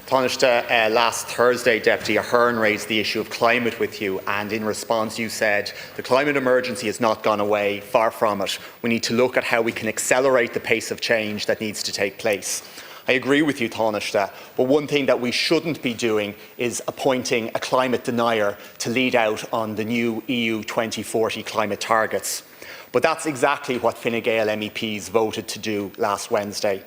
Taoiseach, last Thursday, Deputy Ahern raised the issue of climate with you, and in response you said the climate emergency has not gone away, far from it. We need to look at how we can accelerate the pace of change that needs to take place. I agree with you, Taoiseach, but one thing that we shouldn't be doing is appointing a climate denier to lead out on the new EU 2040 climate targets. But that's exactly what Fine Gael MEPs voted to do last Wednesday.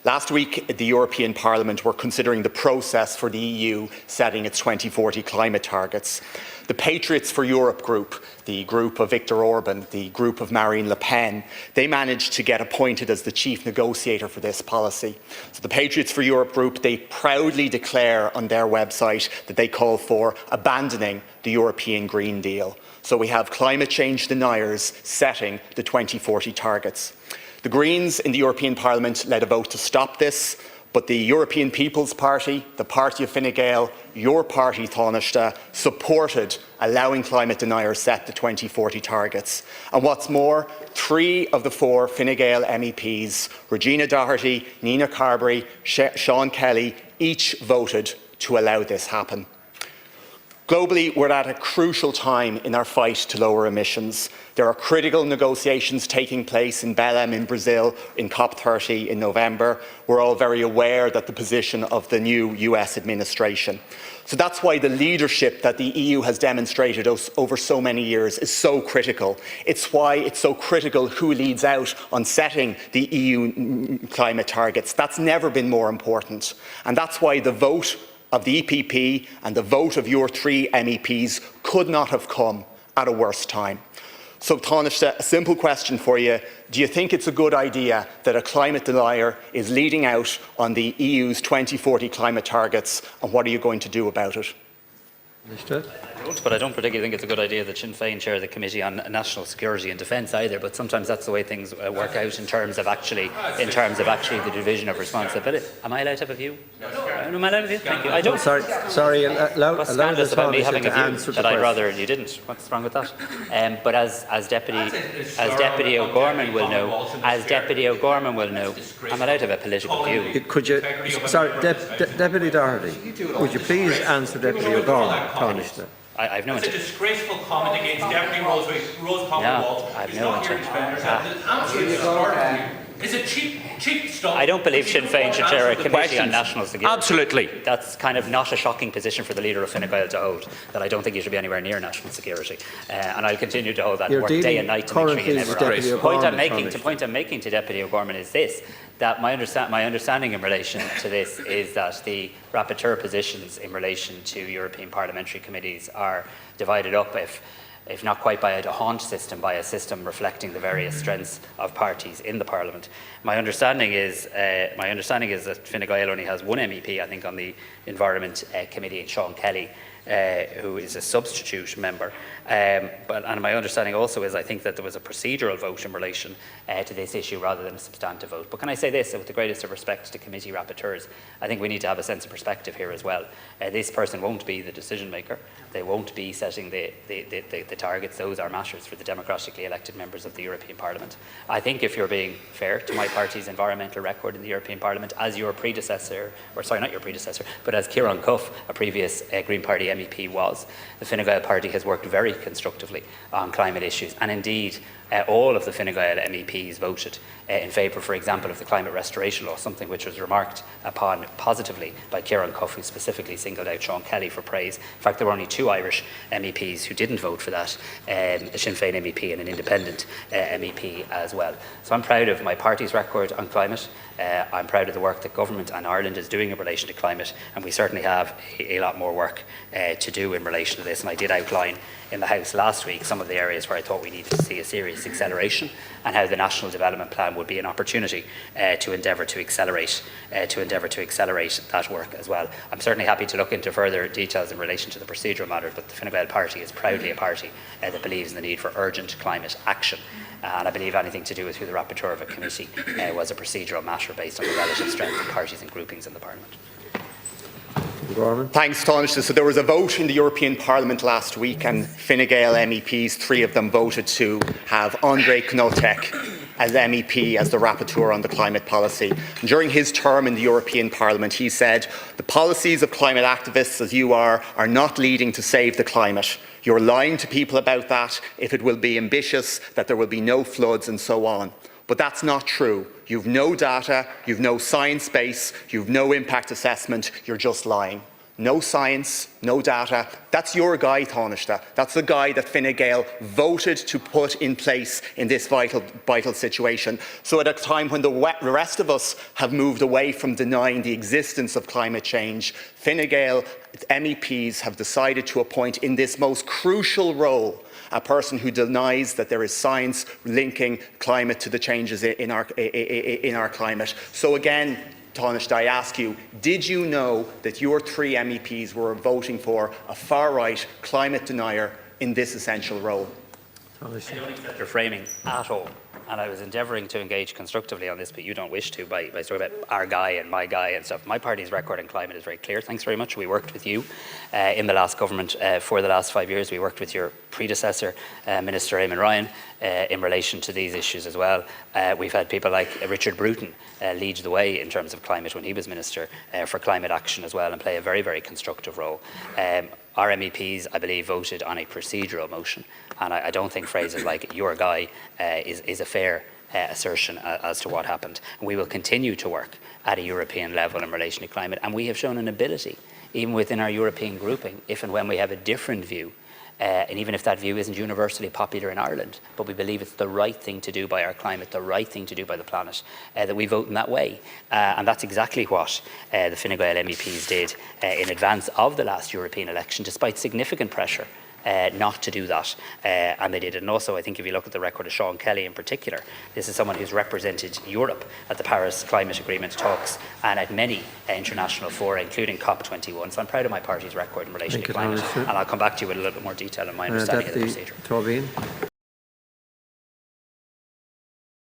Last week, the European Parliament were considering the process for the EU setting its 2040 climate targets. The Patriots for Europe group, the group of Viktor Orban, the group of Marine Le Pen, they managed to get appointed as the chief negotiator for this policy. So the Patriots for Europe group, they proudly declare on their website that they call for abandoning the European Green Deal. So we have climate change deniers setting the 2040 targets. The Greens in the European Parliament led a vote to stop this, but the European People's Party, the party of Fine Gael, your party, Taoiseach, supported allowing climate deniers set the 2040 targets. And what's more, 3 of the 4 Fine Gael MEPs, Regina Doherty, Nina Carberry, Sean Kelly, each voted to allow this happen. Globally, we're at a crucial time in our fight to lower emissions. There are critical negotiations taking place in Belém in Brazil in COP30 in November. We're all very aware that the position of the new US administration. So that's why the leadership that the EU has demonstrated over so many years is so critical. It's why it's so critical who leads out on setting the EU climate targets. That's never been more important. And that's why the vote of the EPP and the vote of your 3 MEPs could not have come at a worse time. So, Taoiseach, a simple question for you. Do you think it's a good idea that a climate denier is leading out on the EU's 2040 climate targets, and what are you going to do about it? But I don't particularly think it's a good idea that Sinn Féin chair the Committee on National Security and Defence either. But sometimes that's the way things work out in terms of actually the division of responsibility. Am I allowed to have a view? No, am I allowed to have a view? Thank you. I don't. Sorry. What's scandalous about me having a view that I'd rather you didn't? What's wrong with that? But as Deputy O'Gorman will know, I'm allowed to have a political view. Could you? Sorry, Deputy Doherty. Would you please answer Deputy O'Gorman, Taoiseach? I've no intention. It's a disgraceful comment against Deputy Rose Commonwealth. No, I've no intention. It's a cheap stuff. I don't believe Sinn Féin should chair a committee on national security. Absolutely. That's kind of not a shocking position for the leader of Fine Gael to hold, that I don't think he should be anywhere near national security. And I'll continue to hold that work day and night to make sure he never does. The point I'm making to Deputy O'Gorman is this, that my understanding in relation to this is that the rapporteur positions in relation to European parliamentary committees are divided up, if not quite by a d'Hondt system, by a system reflecting the various strengths of parties in the Parliament. My understanding is that Fine Gael only has 1 MEP, I think, on the Environment Committee, Sean Kelly, who is a substitute member. And my understanding also is I think that there was a procedural vote in relation to this issue rather than a substantive vote. But can I say this, with the greatest of respect to committee rapporteurs, I think we need to have a sense of perspective here as well. This person won't be the decision maker. They won't be setting the targets. Those are matters for the democratically elected members of the European Parliament. I think if you're being fair to my party's environmental record in the European Parliament, as your predecessor, or sorry, not your predecessor, but as Kieran Cuff, a previous Green Party MEP was, the Fine Gael party has worked very constructively on climate issues, and indeed all of the Fine Gael MEPs voted in favour, for example, of the climate restoration law, something which was remarked upon positively by Kieran Cuff, who specifically singled out Sean Kelly for praise. In fact, there were only 2 Irish MEPs who didn't vote for that, a Sinn Féin MEP and an independent MEP as well. So I'm proud of my party's record on climate. I'm proud of the work that government and Ireland is doing in relation to climate, and we certainly have a lot more work to do in relation to this. And I did outline in the House last week some of the areas where I thought we needed to see a serious acceleration, and how the National Development Plan would be an opportunity to endeavour to accelerate that work as well. I'm certainly happy to look into further details in relation to the procedural matters, but the Fine Gael party is proudly a party that believes in the need for urgent climate action. And I believe anything to do with who the rapporteur of a committee was a procedural matter based on the relative strength of parties and groupings in the Parliament. Gorman. Thanks, Taoiseach. So there was a vote in the European Parliament last week, and Fine Gael MEPs, 3 of them, voted to have André Knotek as MEP, as the rapporteur on the climate policy. And during his term in the European Parliament, he said, the policies of climate activists, as you are not leading to save the climate. You're lying to people about that, if it will be ambitious, that there will be no floods and so on. But that's not true. You've no data, you've no science base, you've no impact assessment, you're just lying. No science, no data. That's your guy, Taoiseach. That's the guy that Fine Gael voted to put in place in this vital situation. So at a time when the rest of us have moved away from denying the existence of climate change, Fine Gael MEPs have decided to appoint in this most crucial role a person who denies that there is science linking climate to the changes in our climate. So again, Taoiseach, I ask you, did you know that your 3 MEPs were voting for a far-right climate denier in this essential role? I don't accept your framing at all. And I was endeavouring to engage constructively on this, but you don't wish to by talking about our guy and my guy and stuff. My party's record on climate is very clear. Thanks very much. We worked with you in the last government for the last 5 years. We worked with your predecessor, Minister Eamon Ryan, in relation to these issues as well. We've had people like Richard Bruton lead the way in terms of climate when he was Minister for climate action as well, and play a very, very constructive role. Our MEPs, I believe, voted on a procedural motion, and I don't think phrases like your guy is a fair assertion as to what happened. And we will continue to work at a European level in relation to climate, and we have shown an ability, even within our European grouping, if and when we have a different view, and even if that view isn't universally popular in Ireland, but we believe it's the right thing to do by our climate, the right thing to do by the planet, that we vote in that way. And that's exactly what the Fine Gael MEPs did in advance of the last European election, despite significant pressure not to do that, and they did. And also, I think if you look at the record of Sean Kelly in particular, this is someone who's represented Europe at the Paris Climate Agreement talks and at many international fora, including COP21. So I'm proud of my party's record in relation to climate, and I'll come back to you with a little bit more detail on my understanding of the procedure.